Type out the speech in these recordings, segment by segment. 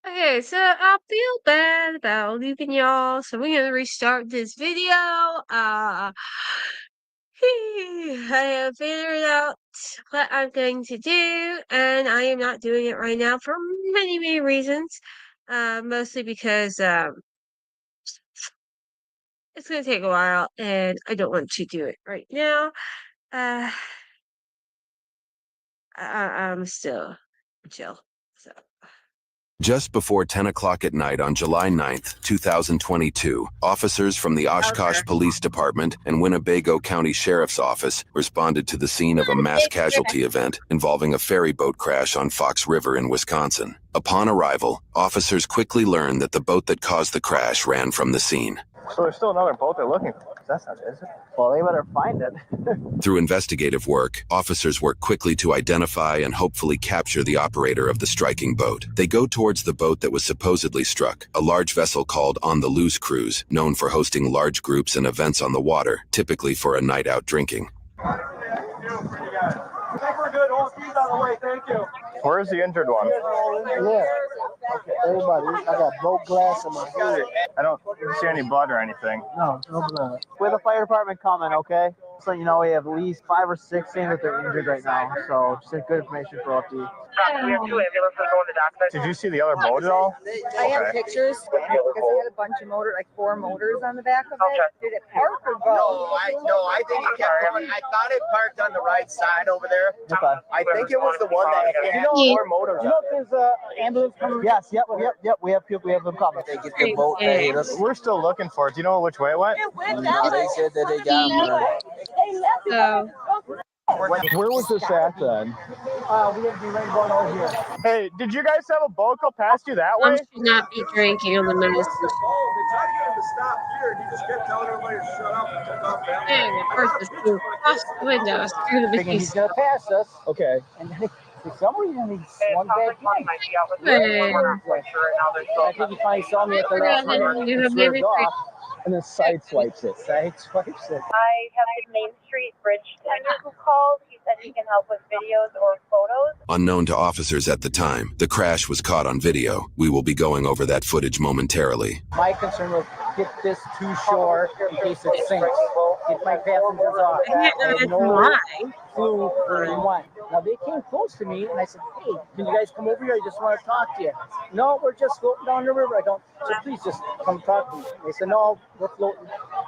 Okay, so I feel bad about leaving y'all, so we're gonna restart this video. I have figured out what I'm going to do, and I am not doing it right now for many, many reasons. Mostly because it's gonna take a while, and I don't want to do it right now. Uh, I'm still chill, so. Just before 10 o'clock at night on July 9th, 2022, officers from the Oshkosh Police Department and Winnebago County Sheriff's Office responded to the scene of a mass casualty event involving a ferry boat crash on Fox River in Wisconsin. Upon arrival, officers quickly learned that the boat that caused the crash ran from the scene. So there's still another boat they're looking for. That's not it, is it? Well, they better find it. Through investigative work, officers work quickly to identify and hopefully capture the operator of the striking boat. They go towards the boat that was supposedly struck, a large vessel called On the Loose Cruise, known for hosting large groups and events on the water, typically for a night out drinking. I think we're good. All keys on the way. Thank you. Where's the injured one? Yeah. Okay, everybody. I got broke glass in my head. I don't see any blood or anything. No blood. With the fire department coming, okay? So, you know, we have at least 5 or 6 saying that they're injured right now. So, just good information for OT. We have 2 ambulances going to dockside. Did you see the other boat at all? I have pictures because it had a bunch of 4 motors on the back of it. Did it park or go? No, I think it kept going. I thought it parked on the right side over there. Okay. I think it was the one that had 4 motors. You know if there's an ambulance coming? Yes, yep. We have people, we have them coming. They get the boat. Hey, We're still looking for it. Do you know which way it went? It went no, down. they said that they got him. They left it. So, Where was this at then? We have to be ready going over here. Hey, did you guys have a boat go past you that mom way? should not be drinking on the medicine. They tried to get him to stop here, and he just kept telling everybody to shut up and took off that And the person threw across the window, screw the Thinking he's beast. going to pass us. Okay. And then for some reason, he swung back in. I think he finally saw me at the last minute. He swerved off and then sideswipes it. Sideswipes it. I have the Main Street Bridge tender who called. He said he can help with videos or photos. Unknown to officers at the time, the crash was caught on video. We will be going over that footage momentarily. My concern was get this to shore in case it sinks. Get my passengers off. I can't know why. Clue where he went. Now they came close to me and I said, "Hey, can you guys come over here? I just want to talk to you." "No, we're just floating down the river." I don't. So please just come talk to me. They said, "No, we're floating."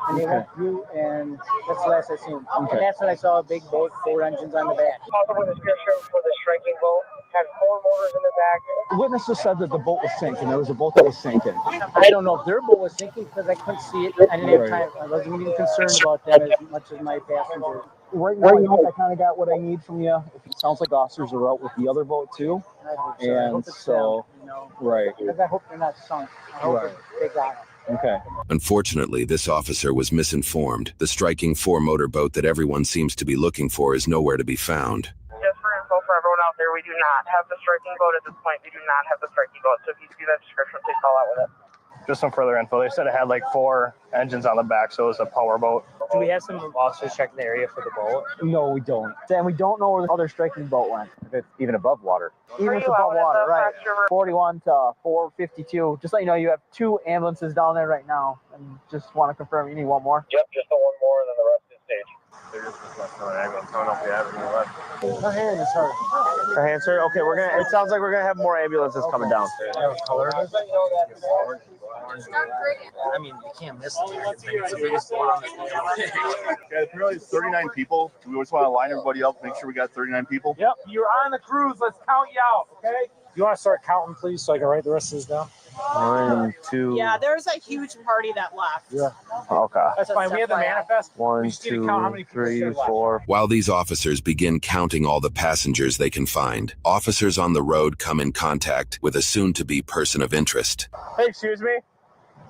And they went through, and that's the last I seen. And that's when I saw a big boat, 4 engines on the back. Possible description for the striking boat. Had 4 motors in the back. Witnesses said that the boat was sinking. There was a boat that was sinking. I don't know if their boat was sinking because I couldn't see it. I didn't have time. I wasn't even concerned about them as much as my passengers. Right now, I think I kind of got what I need from you. It sounds like officers are out with the other boat too. I hope so. I And hope it's so, them, you know, right. because I hope they're not sunk. I hope Right. they got it. Okay. Unfortunately, this officer was misinformed. The striking 4-motor boat that everyone seems to be looking for is nowhere to be found. Just for info for everyone out there, we do not have the striking boat at this point. We do not have the striking boat. So if you see that description, please call out with it. Just some further info. They said it had like 4 engines on the back, so it was a power boat. Do we have some officers checking the area for the boat? No, we don't. And we don't know where the other striking boat went. If it's even above water. Even if it's above water, right? 41 to 452. Just let you know, you have 2 ambulances down there right now. And just want to confirm, you need one more? Yep, just the one more, and then the rest is stage. Her hand is hurt. Her hands hurt? Okay, it sounds like we're gonna have more ambulances coming down. I mean, you can't miss it. It's the biggest boat on the Yeah, apparently it's 39 people. Do we just want to line everybody up, make sure we got 39 people? Yep, you're on the cruise. Let's count you out, okay? You want to start counting, please, so I can write the rest of this down? 1, 2. Yeah, there's a huge party that left. Yeah. Okay. That's fine. We have the manifest. 1, We just need to count how many 2, people 3, still left. 4. While these officers begin counting all the passengers they can find, officers on the road come in contact with a soon-to-be person of interest. Hey, excuse me.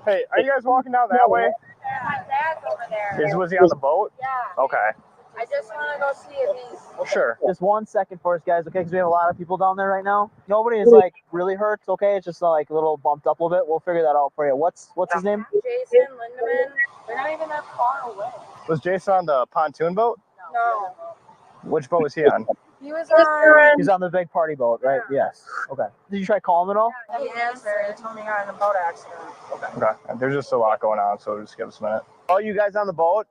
Hey, are you guys walking down that way? Yeah, my dad's over there. Was he on the boat? Yeah. Okay. I just want to go see if he's. Sure. Just 1 second for us, guys, okay? Because we have a lot of people down there right now. Nobody is, like, really hurt, okay? It's just, like, a little bumped up a little bit. We'll figure that out for you. What's his name? Jason Lindemann. They're not even that far away. Was Jason on the pontoon boat? No. Which boat was he on? He was on. He's on the big party boat, right? Yes. Okay. Did you try calling him at all? He answered. He told me he got in a boat accident. Okay. There's just a lot going on, so just give us a minute. Oh, you guys on the boat?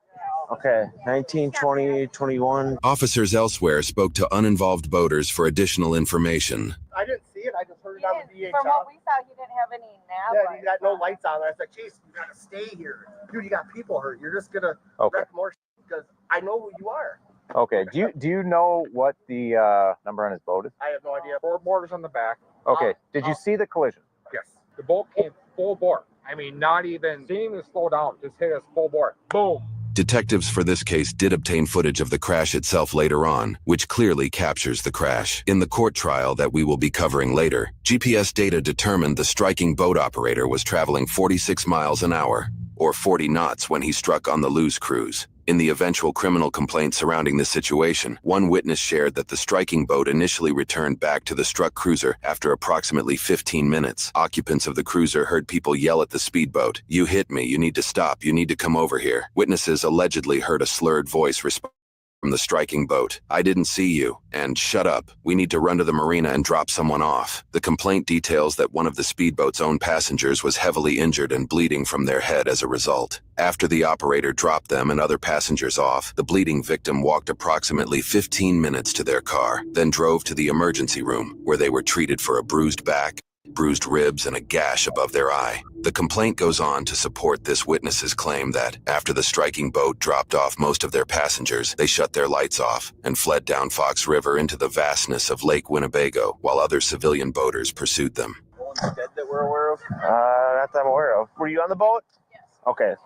Okay. 19, 20, 21. Officers elsewhere spoke to uninvolved boaters for additional information. I didn't see it. I just heard it on the VHR. From what we saw, he didn't have any nav. Yeah, you got no lights on there. I said, Chase, you gotta stay here. Dude, you got people hurt. You're just gonna wreck more because I know who you are. Okay. Do you know what the number on his boat is? I have no idea. 4 boarders on the back. Okay. Did you see the collision? Yes. The boat came full bore. I mean, not even didn't even slow down. Just hit us full bore. Boom. Detectives for this case did obtain footage of the crash itself later on, which clearly captures the crash. In the court trial that we will be covering later, GPS data determined the striking boat operator was traveling 46 miles an hour, or 40 knots when he struck on the Luz cruise. In the eventual criminal complaint surrounding this situation, one witness shared that the striking boat initially returned back to the struck cruiser after approximately 15 minutes. Occupants of the cruiser heard people yell at the speedboat, "You hit me, you need to stop, you need to come over here." Witnesses allegedly heard a slurred voice respond from the striking boat, "I didn't see you," and "Shut up, we need to run to the marina and drop someone off." The complaint details that one of the speedboat's own passengers was heavily injured and bleeding from their head as a result. After the operator dropped them and other passengers off, the bleeding victim walked approximately 15 minutes to their car, then drove to the emergency room, where they were treated for a bruised back, bruised ribs, and a gash above their eye. The complaint goes on to support this witness's claim that, after the striking boat dropped off most of their passengers, they shut their lights off and fled down Fox River into the vastness of Lake Winnebago, while other civilian boaters pursued them. Dead that we're aware of? Not that I'm aware of. Were you on the boat? Yes. Okay.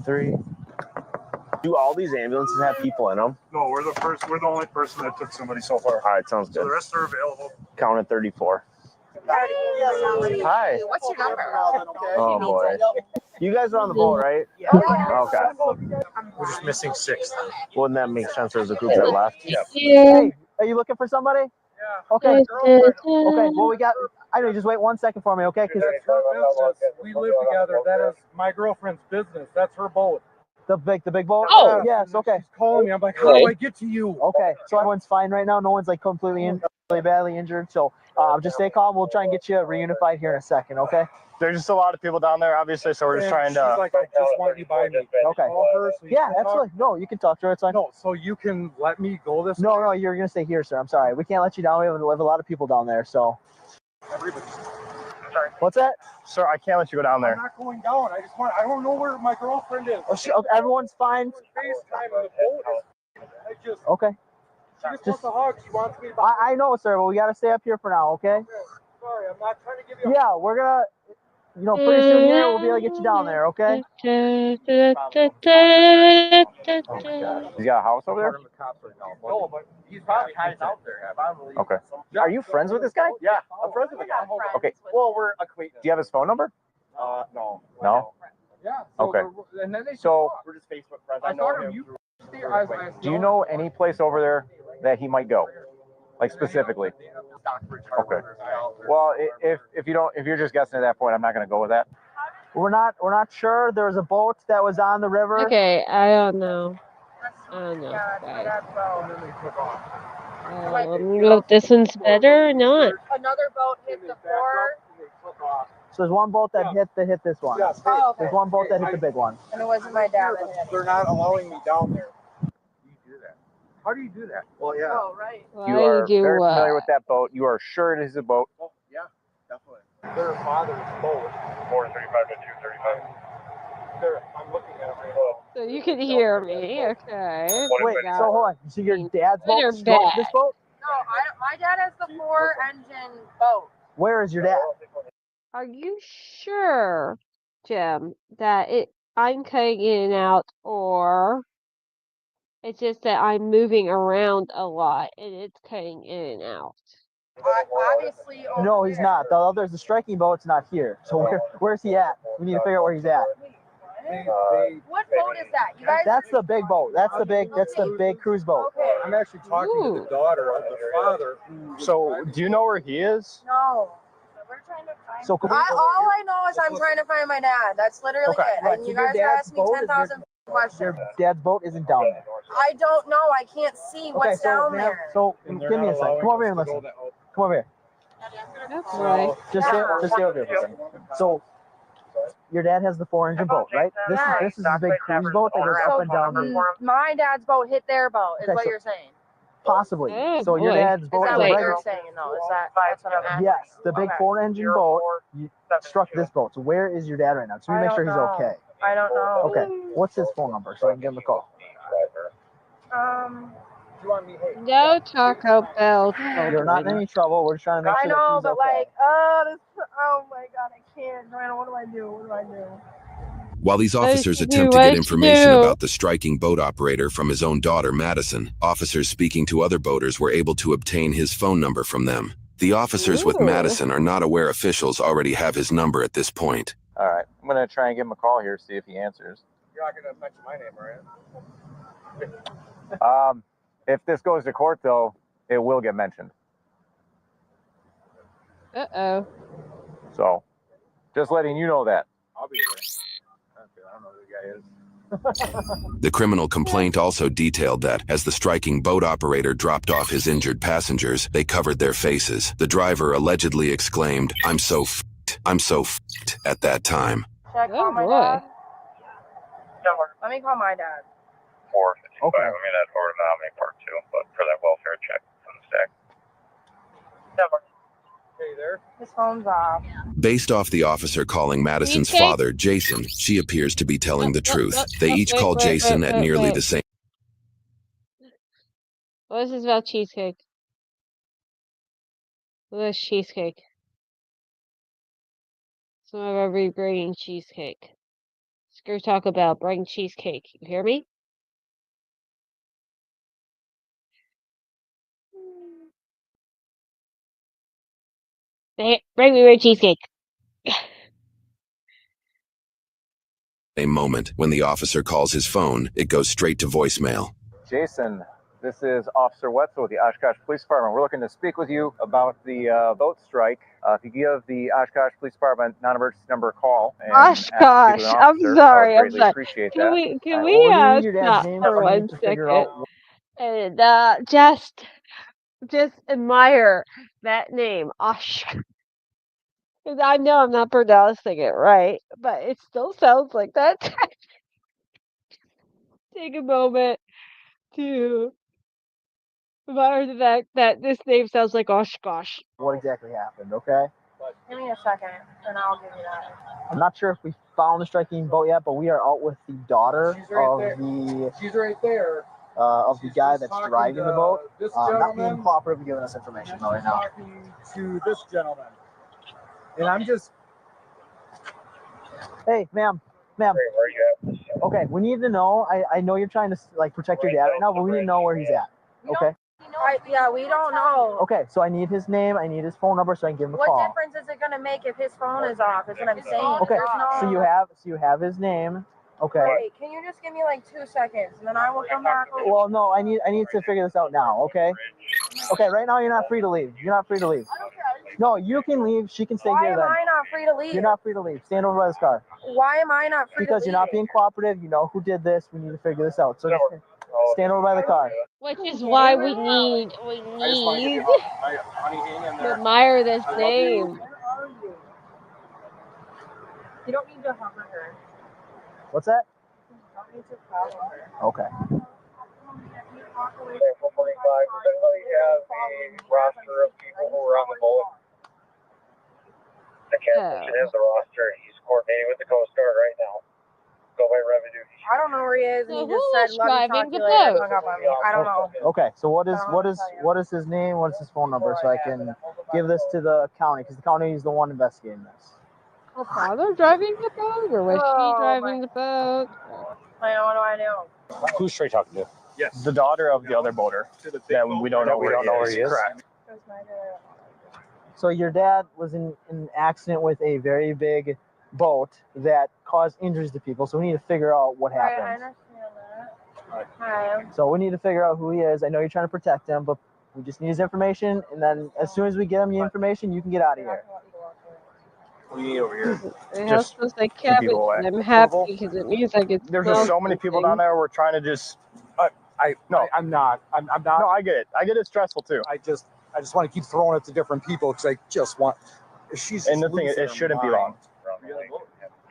3. Do all these ambulances have people in them? No, we're the only person that took somebody so far. All right, sounds So good. the rest are available. Counted 34. Hi. What's your number? Oh boy. You guys are on the boat, right? Yeah. Okay. We're just missing 6. Wouldn't that make sense? There's a group that left. Yeah. Hey, are you looking for somebody? Yeah. Okay. Okay. Well, we got. I know. Just wait 1 second for me, okay? That's her business. We live together. That is my girlfriend's business. That's her boat. The big boat. Oh. Yes. Okay. She's calling me. I'm like, how do I get to you? Okay. So everyone's fine right now. No one's like completely really badly injured. So just stay calm. We'll try and get you reunified here in a second. Okay. There's just a lot of people down there, obviously, so we're just trying She's to. like, I just want you by me. Okay. Call her so you Yeah, can talk. absolutely. No, you can talk to her. It's fine. No, so you can let me go this way? No, you're gonna stay here, sir. I'm sorry. We can't let you down. We have a lot of people down there. So. Everybody. Sorry. What's that? Sir, I can't let you go down I'm there. not going down. I don't know where my girlfriend is. Oh, okay, everyone's fine. FaceTime on the boat. Okay. She just wants a hug. She wants me by. I know, sir, but we gotta stay up here for now. Okay. Sorry, I'm not trying to give you. Yeah, we're gonna. Pretty soon here we'll be able to get you down there. Okay. He's got a house over there? No, but he's probably hiding out there. Okay. Are you friends with this guy? Yeah, I'm friends with the guy. Okay. Well, we're acquaintances. Do you have his phone number? No. No? Yeah. Okay. And then they So, We're just Facebook friends. I I know thought him. you. do you know any place over there that he might go? Like specifically? Okay. Well, if you're just guessing at that point, I'm not going to go with that. We're not sure. There was a boat that was on the river. Okay, I don't know. I don't know. If this one's better or not. Another boat hit the floor. So there's one boat that hit this one. Yes. Oh, okay. There's one boat that hit the big one. And it wasn't my dad that hit it. They're not allowing me down there. You do that. How do you do that? Well, yeah. Oh, right. You Why are do you very do familiar with that boat. You are sure it is a boat. Oh, yeah, definitely. Their father's boat. 435 to 235. I'm looking at it right now. So you can hear me, okay. Wait, so hold on. So your dad's boat? Better struck bet. This boat? No, my dad has the 4-engine boat. Where is your dad? Are you sure, Jim, that I'm cutting in and out, or it's just that I'm moving around a lot and it's cutting in and out? Obviously. over No, he's here. not. The striking boat's not here. So where's he at? We need to figure out where he's at. What boat is that? You guys? That's the big boat. That's the big cruise boat. Okay. I'm actually talking to the daughter of the father. So, do you know where he is? No. We're trying to find. So all I know is I'm trying to find my dad. That's literally Okay, it. right, And so you your guys are dad's asking me boat is 10,000 Question. Your dad's boat isn't down there. I don't know. I can't see what's down ma'am, there. So give me a second. Come over here and listen. Come over here. Okay. Just stay over here for a second. So your dad has the 4-engine boat, right? This is a big cruise boat that goes up and down. My dad's boat hit their boat, is Okay, what so- you're saying. Possibly. Oh, So your boy. dad's Is boat that is a what regular. you're saying, though? That's what I'm asking? Yes, the big Okay. 4-engine boat struck this boat. So where is your dad right now? So we I make sure don't he's know. okay. I don't know. Okay. What's his phone number so I can give him a call? No Taco Bell. You're not in any trouble. We're just trying to make I sure know, that but he's okay. oh my God, I can't. Joanna, what do I do? What do I do? While these officers you attempt to what get you information do. about the striking boat operator from his own daughter, Madison, officers speaking to other boaters were able to obtain his phone number from them. The officers with Ooh. Madison are not aware officials already have his number at this point. All right, I'm gonna try and give him a call here, see if he answers. You're not gonna mention my name, are you? If this goes to court, though, it will get mentioned. Uh-oh. So, just letting you know that. I'll be there. Okay, I don't know who the guy is. The criminal complaint also detailed that, as the striking boat operator dropped off his injured passengers, they covered their faces. The driver allegedly exclaimed, I'm so f***ed at that time. Should I call Oh, my boy. dad? Let me call my dad. 455. Okay. I mean, that's forward nominee part 2, but for that welfare check from the stack. Hey there. His phone's off. Based off the officer calling Madison's Cheesecake? father, Jason, she appears to be telling the truth. They each wait, call wait, Jason wait, at wait, nearly wait. the same. What is this about cheesecake? What is cheesecake? So I'm be bringing cheesecake. Screw Taco Bell, bring cheesecake. You hear me? Bring me more cheesecake. A moment. When the officer calls his phone, it goes straight to voicemail. Jason, this is Officer Wetzel with the Oshkosh Police Department. We're looking to speak with you about the boat strike. If you give the Oshkosh Police Department non-emergency number a call and ask to speak with Oshkosh, an I'm officer, sorry, I I'm would greatly sorry. appreciate Can that. we Well, we need your dad's stop name for so we need 1 to figure second out and just admire that name, Oshkosh? 'Cause I know I'm not pronouncing it right, but it still sounds like that. Take a moment to admire the fact that this name sounds like Oshkosh. what exactly happened, okay? Give me a second, and I'll give you that. I'm not sure if we found the striking boat yet, but we are out with the daughter She's right of there. the She's right there. of the She's guy just that's talking driving the to boat. This Not being gentleman. cooperative and giving us information She's though right now. talking to this gentleman. And I'm just. Hey, ma'am. Where are you at? Okay, we need to know. I know you're trying to like protect your dad right now, but we need to know where he's at. Okay. Yeah, we don't know. Okay, so I need his name. I need his phone number so I can give him a What call. difference is it gonna make if his phone is off? Is what I'm saying. Okay, There's no... so you have his name. Okay. Wait, can you just give me like 2 seconds, and then I will come back over? Well, no, I need to figure this out now. Okay. Okay, right now you're not free to leave. You're not free to leave. No, you can leave. She can stay Why here am then. I not free to leave? You're not free to leave. Stand over by this car. Why am I not free Because to leave? you're not being cooperative. You know who did this. We need to figure this out. So just stand over by the car. Which is why we need to admire this name. You don't need to hover her. What's that? You don't need to follow her. Okay. Does anybody have a roster of people who are on the boat? The captain should have the roster. He's coordinating with the Coast Guard right now. Go by revenue. I don't know where he is, and So he just who's said, "Let me talk driving to you the later." boat? Hung up on me. I don't know. Okay. So what is his name? What is his phone number so I can give this to the county because the county is the one investigating this. Was father driving the boat, or was she driving the boat? I know. What do I do? Who's Trey talking to? Yes. The daughter of the other boater that we don't know where he is. Correct. So your dad was in an accident with a very big boat that caused injuries to people. So we need to figure out what I happened. understand that. Hi. So we need to figure out who he is. I know you're trying to protect him, but we just need his information. And then as soon as we get him the information, you can get out of here. What do you need over here? I have Just to say keep cabbage, people away. and I'm happy Approval? because it means I can There's smell just so many people down something. there. We're trying to just. I'm not. I'm not. No, I get it. I get it's stressful too. I just want to keep throwing it to different people because I just want. She's And just the thing is, losing it her shouldn't be mind. long.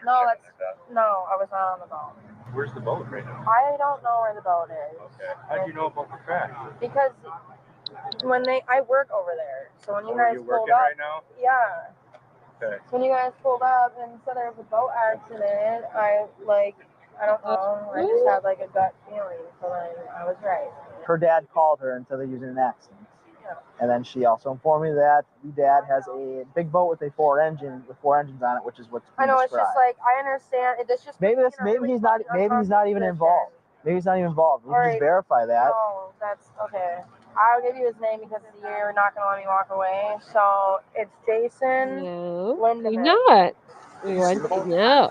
No, no, I was not on the boat. Where's the boat right now? I don't know where the boat is. Okay. How do you know about the crash? Because when I work over there, so when you guys you pulled working up, right now? yeah. Okay. So when you guys pulled up and said there was a boat accident, I don't know, I just had like a gut feeling, so then I was right. Her dad called her and said that he was in an accident. Yeah. And then she also informed me that your dad has a big boat with four engines on it, which is what's I being know, it's just described. like, I understand, it's just. Maybe he's not even involved. Maybe he's not even involved. We can just verify that. No, that's, okay. I'll give you his name because you're not going to let me walk away. So it's Jason No, Lindemann. you're not. No.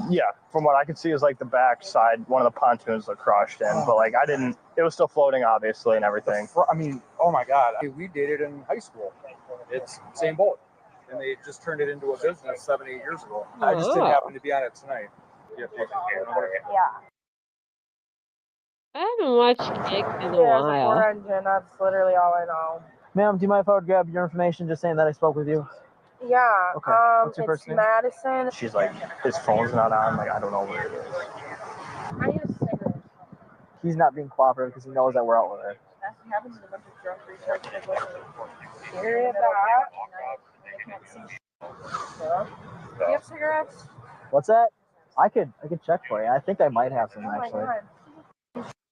Yeah, from what I can see is like the back side, one of the pontoons looked crushed in, but like I didn't. It was still floating, obviously, and everything. I mean, oh my God, we dated in high school. It's same boat, and they just turned it into a business 7-8 years ago. I just didn't happen to be on it tonight. Yeah. I haven't watched Kick in a He has a while. 4-engine. That's literally all I know. Ma'am, do you mind if I would grab your information just saying that I spoke with you? Yeah. Okay. What's your It's first name? Madison. She's like, his phone's not on. Like I don't know where it is. I need a cigarette. He's not being cooperative because he knows that we're out with her. That's what happens in a bunch of drunk research. Hear that? Do you have cigarettes? What's that? I could check for you. I think I might have some actually.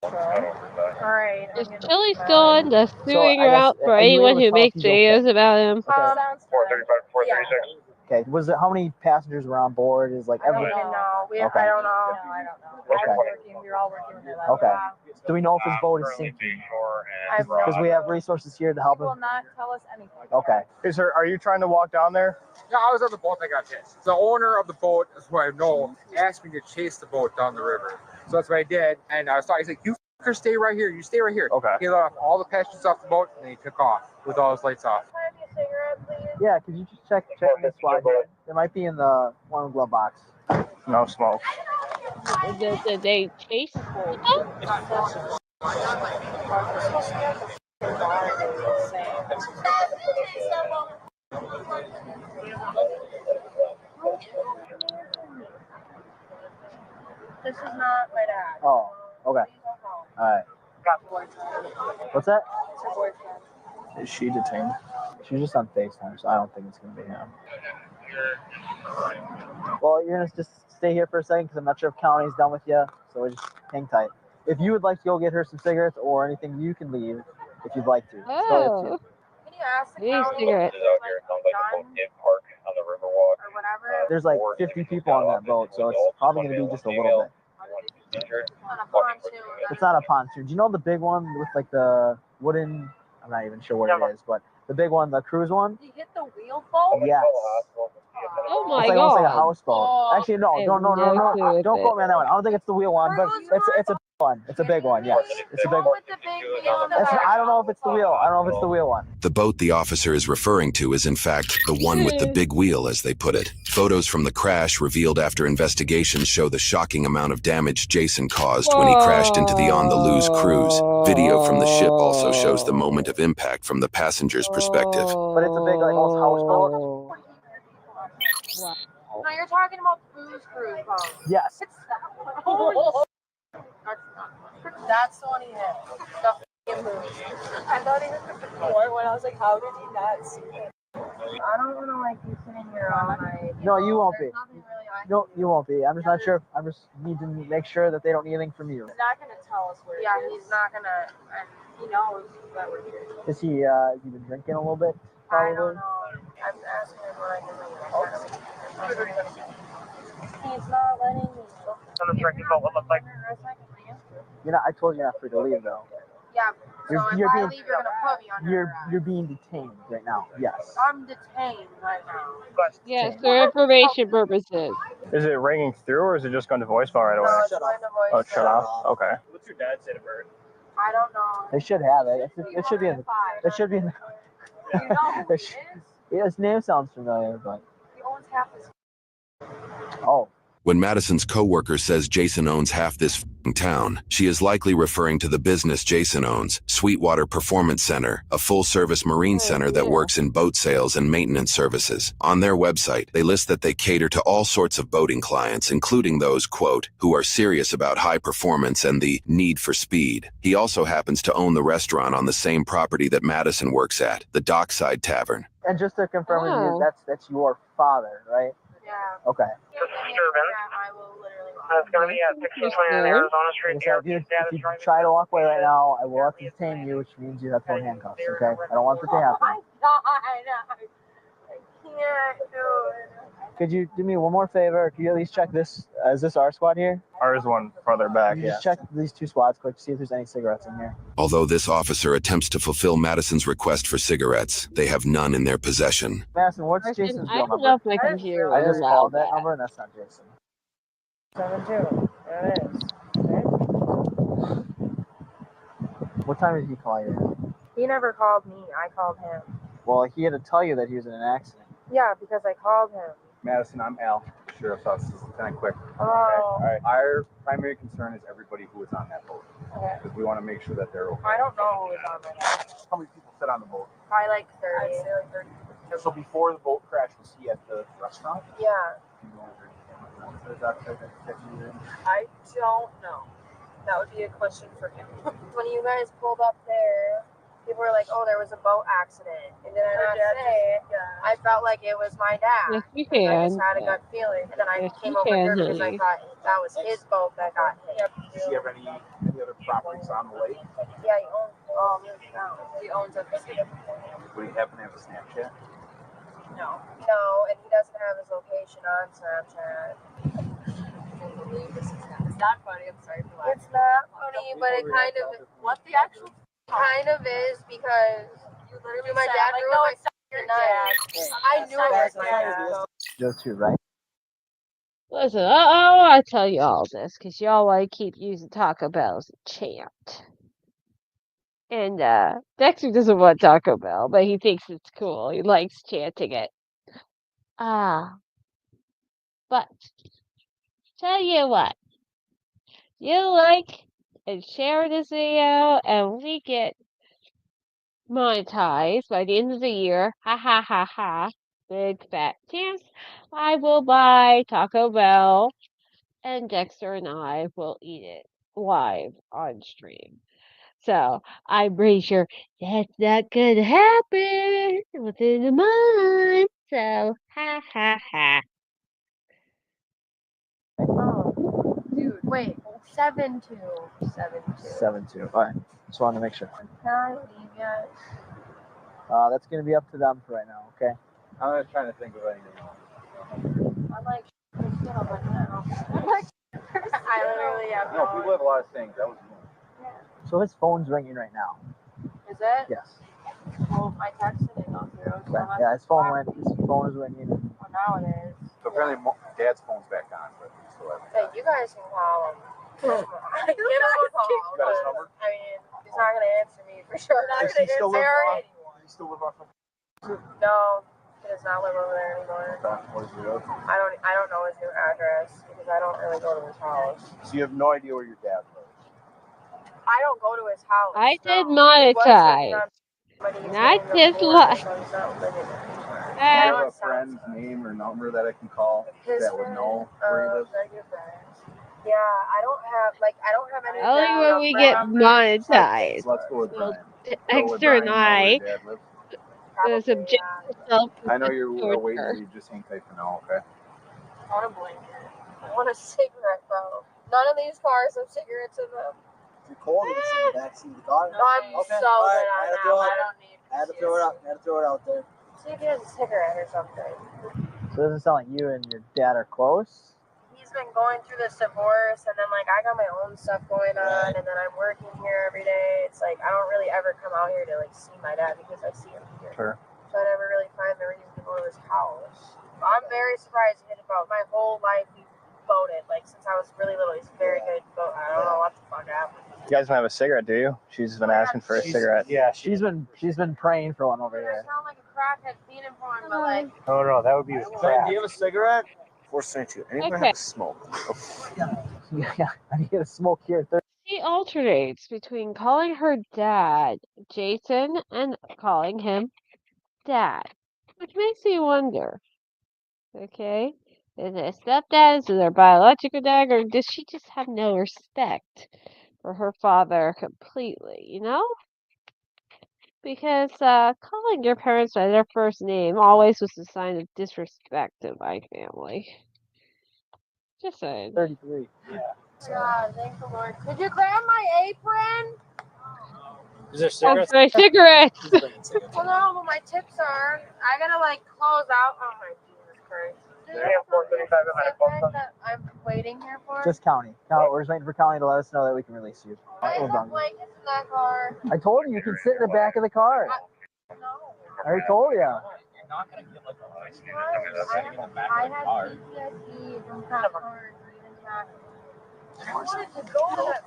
Alright. Is Chili still on the suing I guess, route for are you anyone able to who tell if makes he's okay? videos about him? Sounds 436. Okay. Was it how many passengers were on board? Is like I don't every. even know. Okay. I don't know. No, I don't know. Okay. We were all working with her. Okay. Do we know if his boat is sinking? Because we have resources here to help He will him. not tell us anything. Okay. Are you trying to walk down there? Yeah, I was on the boat that got hit. The owner of the boat, who I know, asked me to chase the boat down the river. So that's what I did. And I was talking, he's like, you f***er stay right here. You stay right here. Okay. He let off all the passengers off the boat, and he took off with all his lights off. Can I have a cigarette, please? Yeah. Could you just check this slide here? It might be in the one glove box. No smoke. Did they chase them? This is not my dad. Oh. Okay. All right. What's that? It's her boyfriend. Is she detained? She's just on FaceTime, so I don't think it's gonna be him. Well, you're gonna just stay here for a second because I'm not sure if County's done with you, so just hang tight. If you would like to go get her some cigarettes or anything, you can leave if you'd like to. It's totally up to you. Can you ask the These county cigarettes. if it's, like, done or whatever? There's like 50 people on that boat, so it's probably gonna be just a little bit. On a pontoon. It's not a pontoon. Do you know the big one with like the wooden? I'm not even sure what it is, but the big one, the cruise one. Did you hit the wheel boat? Yes. Oh my It's like almost like a god. houseboat. Actually, no, I have no. no clue with Don't it. quote me on that one. I don't think it's the wheel one, but it's a one. It's a big one. Yes, it's a big one. With the big wheel in the It's, back. I don't know if it's the wheel. I don't know if it's the wheel one. The boat the officer is referring to is in fact the one with the big wheel, as they put it. Photos from the crash revealed after investigations show the shocking amount of damage Jason caused when he crashed into the On the Loose cruise. Video from the ship also shows the moment of impact from the passenger's perspective. But it's a big like almost houseboat. Wow. No, you're talking about Booze Cruise boat. Yes. That's the one he hit. The f***ing Booze. I thought he hit the before when I was like, how did he not see it? I don't want to like be sitting here all night. No, you won't be. There's nothing really I can No, do. you won't be. I'm just not sure. I just need to make sure that they don't need anything from you. He's not gonna tell us where. Yeah, he's not gonna. And he knows that we're here. Is he? Has he been drinking a little bit? I Probably. don't know. I'm asking him what I can do. He's not letting me. You know, I told you not free to leave though. Yeah. So if You're I being- leave, you're gonna put me under arrest. You're being detained right now. Yes. I'm detained right now. Yes, for information purposes. Is it ringing through, or is it just going to voicemail right away? No, it's going to voice. Oh, shut off. Okay. What's your dad say to Bert? I don't know. They should have it. It should be in. It should be in. You know who It he sh- is? Yeah, his name sounds familiar, but He owns half this. Oh. When Madison's coworker says Jason owns half this f***ing town, she is likely referring to the business Jason owns, Sweetwater Performance Center, a full-service marine center that works in boat sales and maintenance services. On their website, they list that they cater to all sorts of boating clients, including those, quote, who are serious about high performance and the need for speed. He also happens to own the restaurant on the same property that Madison works at, the Dockside Tavern. And just to confirm with you, Oh. that's your father, right? Yeah. Okay. It's going to be at 1629 Arizona Street. Like I said, if you try to walk away right now, I will have to detain you, which means you have to put handcuffs, okay? I don't want it to happen. Oh my god. I can't do it. Could you do me one more favor? Could you at least check this? Is this our squad here? Ours one farther back, Can you just check these two squads quick to see if there's any cigarettes in here? Although this officer attempts to fulfill Madison's request for cigarettes, they have none in their possession. Madison, what's Jason's I real don't number? know if my computer I will just allow called that that. number and that's not Jason. 7-2. There it is. Okay. What time did he call you? He never called me. I called him. Well, he had to tell you that he was in an accident. Yeah, because I called him. Madison, I'm Al, Sheriff's Office. This is Lieutenant Quick. Oh. All right. Our primary concern is everybody who is on that boat. Okay. Because we want to make sure that they're okay. I don't know who was on my boat. How many people sit on the boat? Probably like 30. I'd say like 30. So before the boat crash, was he at the restaurant? Yeah. I don't know. That would be a question for him. When you guys pulled up there, people were like, "Oh, there was a boat accident," and then I say, I felt like it was my dad. Yes, you I can. just had a gut feeling, and then I Yes, came you over here can, because I honey. thought that was his boat that got hit. Does he have any other properties on the lake? Yeah, he owns. He owns a casino. Would he happen to have a Snapchat? No. No, and he doesn't have his location on Snapchat. It's not funny. I'm sorry for laughing. It's not funny, but it kind of What the actual? is because You literally my said, dad like, ruined no, my it's not your night. dad. I knew it was my dad. Joe too, right? Listen, I tell you all this because y'all like keep using Taco Bell as a chant. And Dexter doesn't want Taco Bell, but he thinks it's cool. He likes chanting it. But tell you what, you like and share this video, and we get monetized by the end of the year. Ha ha ha ha. Big fat chance. I will buy Taco Bell, and Dexter and I will eat it live on stream. So I'm pretty sure that's not gonna happen within a month. So ha ha ha. Oh, dude, wait, 7-2. 7-2. All right. Just wanted to make sure. Can I leave yet? That's gonna be up to them for right now. Okay. I'm not trying to think of anything else. I'm like, I'm like, I literally have No, people have a lot of things. That was So his phone's ringing right now. Is it? Yes. Well, my text didn't go through. So Okay. I'm Yeah, his phone went. His phone is ringing. Well, now it is. So apparently, Dad's phone's back on, but we still have. Hey, you guys can call him. Give him a call. You got his number? I mean, he's not gonna answer me for sure. Does he still live off? Does he still live off of? No, he does not live over there anymore. What is it of? I don't know his new address because I don't really go to his house. So you have no idea where your dad lives. I don't go to his house. I did no. He was living monetize. on somebody's Not name just before, like. so he's not living there anymore. Do you have a friend's name or number that I can call His that would friend, know where he lives? your friends. Yeah, I don't have any. Only when we get monetized. So let's go with Well, Brian. Dexter and I Dad lives. will subject ourselves I know to you're waiting, torture. but you just hang tight for now, okay? I want a blanket. I want a cigarette, bro. None of these cars have cigarettes in them. If you're cold, you can sit in the back seat of the car. I'm so good on that. I don't need. I had to throw it out there. See if he has a cigarette or something. So it doesn't sound like you and your dad are close. He's been going through this divorce, and then like I got my own stuff going on, and then I'm working here every day. It's like I don't really ever come out here to like see my dad because I see him here. Sure. So I never really find the reason to go to his house. I'm very surprised he did a boat. My whole life he boated. Like since I was really little, he's very good boat. I don't know what the fuck happened. You guys don't have a cigarette, do you? She's been asking for a cigarette. Yeah, she's been praying for one over I here. sound like a crackhead feeding porn, but like. No, that would be Do you have a cigarette? 472. Anybody Okay. have a smoke? Yeah, I need a smoke here. She alternates between calling her dad Jason and calling him dad, which makes me wonder, okay, is it a stepdad, is it her biological dad, or does she just have no respect for her father completely, you know? Because calling your parents by their first name always was a sign of disrespect in my family. Just saying. 33. God, thank the Lord. Could you grab my apron? Is there Oh, cigarettes? my cigarettes! Well, no, but my tips are. I gotta like close out. Oh my Jesus Christ. That I'm waiting here for. Just county. No, we're just waiting for county to let us know that we can release you. I have blankets in that car. I told you can sit in the back of the car. No. I already told you. I had PTSD from that car. I wanted to go to that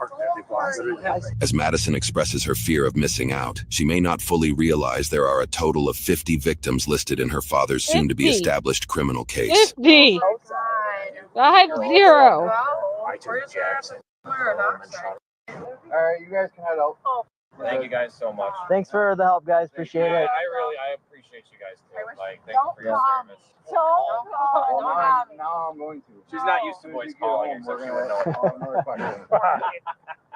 party. As Madison expresses her fear of missing out, she may not fully realize there are a total of 50 victims listed in her father's soon-to-be 50. established criminal case. 50! 50! All right, you guys can head out. Thank you guys so much. Thanks for the help, guys. Appreciate it. I appreciate you guys too. Like, thank you for your service. Now I'm going to. She's not used to boys calling her, so she wouldn't know. Another question.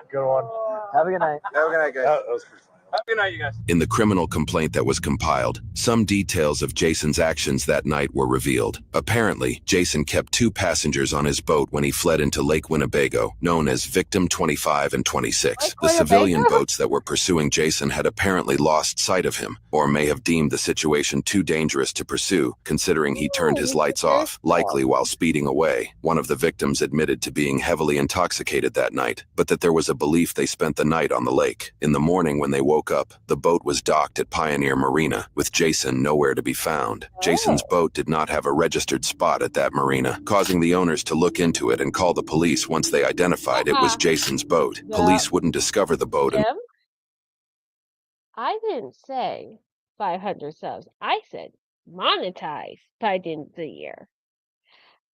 Good one. Have a good night. Have a good night, guys. Have a good night, you guys. In the criminal complaint that was compiled, some details of Jason's actions that night were revealed. Apparently, Jason kept 2 passengers on his boat when he fled into Lake Winnebago, known as Victim 25 and 26. The civilian boats that were pursuing Jason had apparently lost sight of him, or may have deemed the situation too dangerous to pursue, considering he turned his lights off, likely while speeding away. One of the victims admitted to being heavily intoxicated that night, but that there was a belief they spent the night on the lake. In the morning when they woke up, the boat was docked at Pioneer Marina, with Jason nowhere to be found. Jason's boat did not have a registered spot at that marina, causing the owners to look into it and call the police once they identified it was Jason's boat. Police wouldn't discover the boat. Jim? I didn't say 500 subs. I said monetize by the end of the year.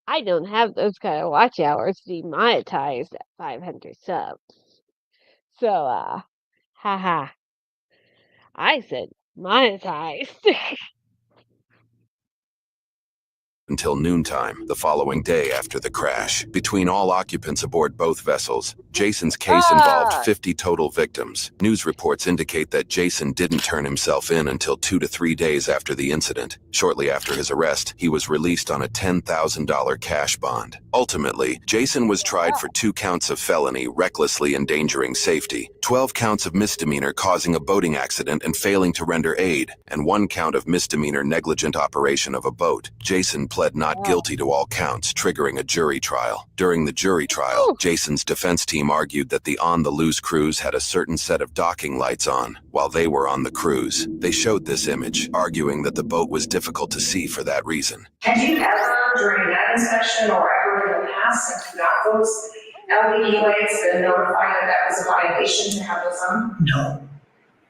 I don't have those kind of watch hours to be monetized at 500 subs. So, haha. I said monetized. Until noontime, the following day after the crash. Between all occupants aboard both vessels, Jason's case involved 50 total victims. News reports indicate that Jason didn't turn himself in until 2 to 3 days after the incident. Shortly after his arrest, he was released on a $10,000 cash bond. Ultimately, Jason was tried for 2 counts of felony recklessly endangering safety, 12 counts of misdemeanor causing a boating accident and failing to render aid, and 1 count of misdemeanor negligent operation of a boat. Jason pled not guilty to all counts, triggering a jury trial. During the jury trial, Jason's defense team argued that the On the Loose cruise had a certain set of docking lights on while they were on the cruise. They showed this image, arguing that the boat was difficult to see for that reason. Had you ever, during that inspection or ever in the past, if you got those LED lights, been notified that that was a violation to have those on? No.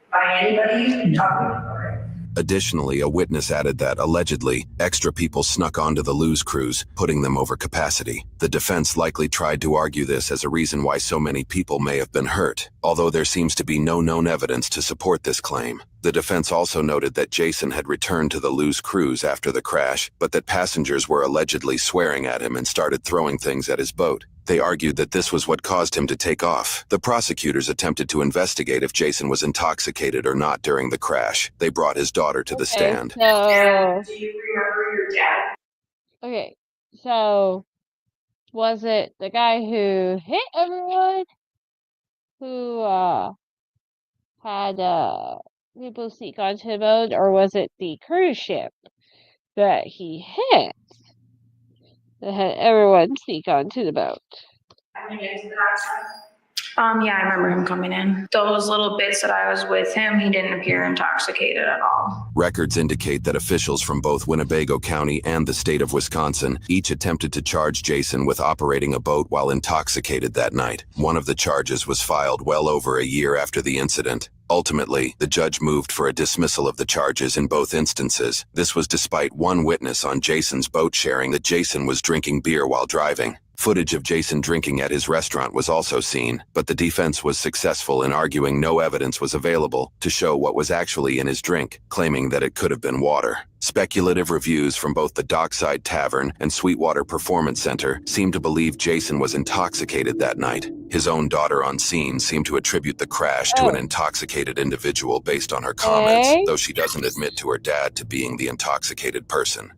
By anybody? No. Additionally, a witness added that, allegedly, extra people snuck onto the Luz cruise, putting them over capacity. The defense likely tried to argue this as a reason why so many people may have been hurt, although there seems to be no known evidence to support this claim. The defense also noted that Jason had returned to the Luz cruise after the crash, but that passengers were allegedly swearing at him and started throwing things at his boat. They argued that this was what caused him to take off. The prosecutors attempted to investigate if Jason was intoxicated or not during the crash. They brought his daughter to the stand. So, do you remember your dad? okay, so was it the guy who hit everyone who had people sneak onto the boat, or was it the cruise ship that he hit that had everyone sneak onto the boat? I mean, into the hot tub. Yeah, I remember him coming in. Those little bits that I was with him, he didn't appear intoxicated at all. Records indicate that officials from both Winnebago County and the state of Wisconsin each attempted to charge Jason with operating a boat while intoxicated that night. One of the charges was filed well over a year after the incident. Ultimately, the judge moved for a dismissal of the charges in both instances. This was despite one witness on Jason's boat sharing that Jason was drinking beer while driving. Footage of Jason drinking at his restaurant was also seen, but the defense was successful in arguing no evidence was available to show what was actually in his drink, claiming that it could have been water. Speculative reviews from both the Dockside Tavern and Sweetwater Performance Center seem to believe Jason was intoxicated that night. His own daughter on scene seemed to attribute the crash to an intoxicated individual based on her comments, though she doesn't admit to her dad to being the intoxicated person.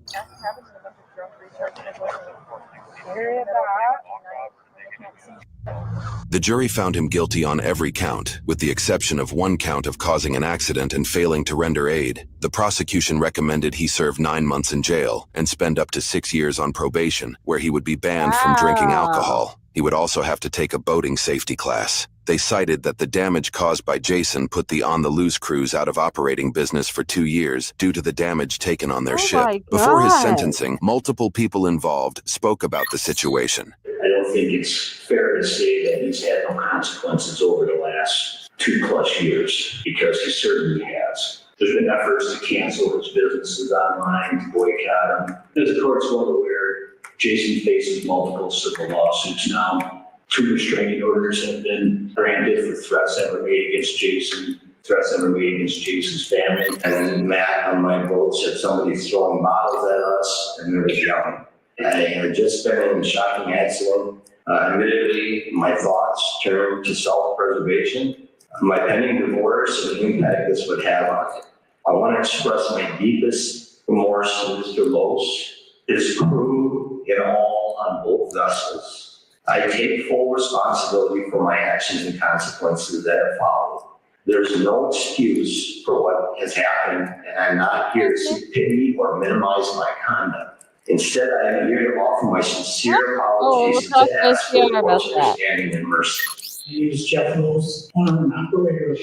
The jury found him guilty on every count, with the exception of one count of causing an accident and failing to render aid. The prosecution recommended he serve 9 months in jail and spend up to 6 years on probation, where he would be banned from drinking alcohol. He would also have to take a boating safety class. They cited that the damage caused by Jason put the On the Loose cruise out of operating business for 2 years due to the damage taken on their ship. Before his sentencing, multiple people involved spoke about the situation. I don't think it's fair to say that he's had no consequences over the last 2+ years, because he certainly has. There's been efforts to cancel his businesses online, to boycott him. As the court's well aware, Jason faces multiple civil lawsuits now. 2 restraining orders have been granted for threats that were made against Jason, threats that were made against Jason's family. And Matt on my boat said somebody's throwing bottles at us, and there was yelling. I had just been in a shocking accident. Admittedly, my thoughts turned to self-preservation. My pending divorce and the impact this would have on it. I want to express my deepest remorse to Mr. Lose, his crew, and all on both vessels. I take full responsibility for my actions and consequences that have followed. There's no excuse for what has happened, and I'm not here to seek pity or minimize my conduct. Instead, I am here to offer my sincere apologies and to ask for the court's understanding and mercy. My name is Jeff Knowles, owner and operator of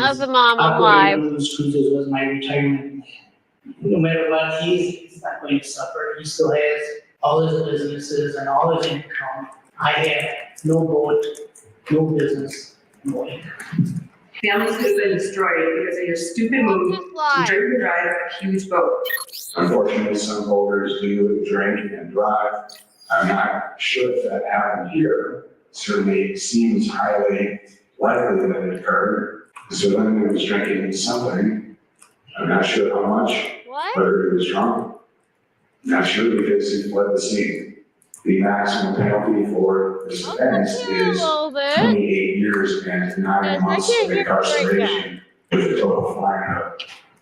as a mom, I'm live. Loose Cruises was my retirement plan. No matter what, he's not going to suffer. He still has all his businesses and all his income. I have no boat, no business, no income. Families could have been destroyed because of your stupid move to drink and drive a huge boat. Unfortunately, some boaters do drink and drive. I'm not sure if that happened here. Certainly it seems highly likely that it occurred. So then he was drinking something. I'm not sure how much, whether he was drunk. Not sure, because he fled the scene. The maximum penalty for this offense is 28 years and 9 months of incarceration, with a total fine of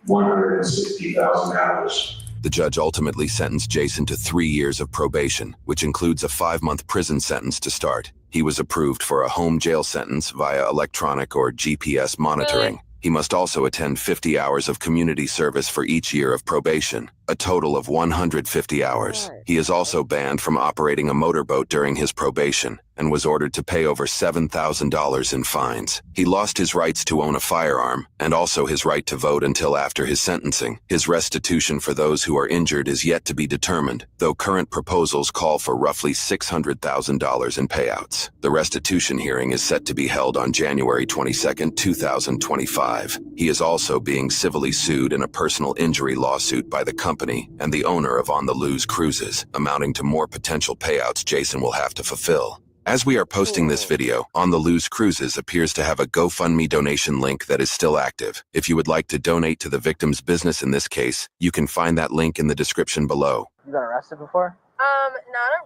$160,000. The judge ultimately sentenced Jason to 3 years of probation, which includes a 5-month prison sentence to start. He was approved for a home jail sentence via electronic or GPS monitoring. He must also attend 50 hours of community service for each year of probation, a total of 150 hours. He is also banned from operating a motorboat during his probation and was ordered to pay over $7,000 in fines. He lost his rights to own a firearm and also his right to vote until after his sentencing. His restitution for those who are injured is yet to be determined, though current proposals call for roughly $600,000 in payouts. The restitution hearing is set to be held on January 22, 2025. He is also being civilly sued in a personal injury lawsuit by the company and the owner of On the Loose Cruises, amounting to more potential payouts Jason will have to fulfill. As we are posting this video, On the Loose Cruises appears to have a GoFundMe donation link that is still active. If you would like to donate to the victim's business in this case, you can find that link in the description below. You got arrested before? Not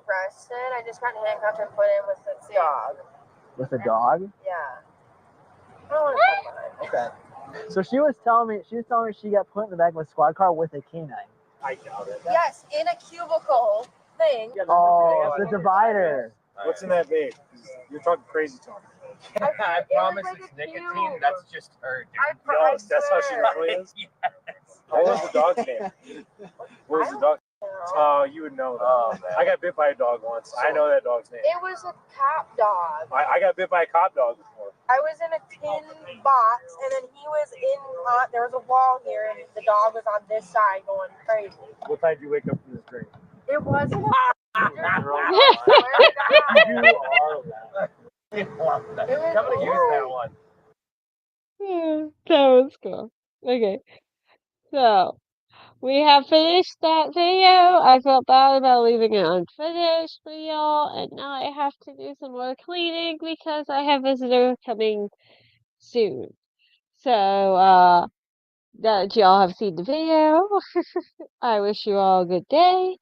arrested. I just got handcuffed and put in with the dog. With a dog? Yeah. I don't want to talk about it. Okay. So she was telling me she got put in the back of a squad car with a canine. I doubt it. Yes, in a cubicle thing. Oh, the divider. What's in that bag? You're talking crazy talk. I promise it's nicotine. That's just her. No, that's how she really is. Yes. What was the dog's name? What was the dog? Oh, you would know that. I got bit by a dog once. I know that dog's name. It was a cop dog. I got bit by a cop dog before. I was in a tin box, and then he was there was a wall here, and the dog was on this side going crazy. What time did you wake up from this drink? It wasn't You are I'm gonna use that one. That was cool. Okay, so we have finished that video. I felt bad about leaving it unfinished for y'all, and now I have to do some more cleaning because I have visitors coming soon. So, that y'all have seen the video. I wish you all a good day.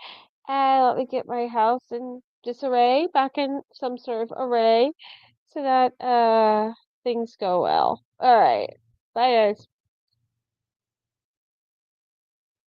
And let me get my house in disarray, back in some sort of array, so that things go well. All right. Bye, guys.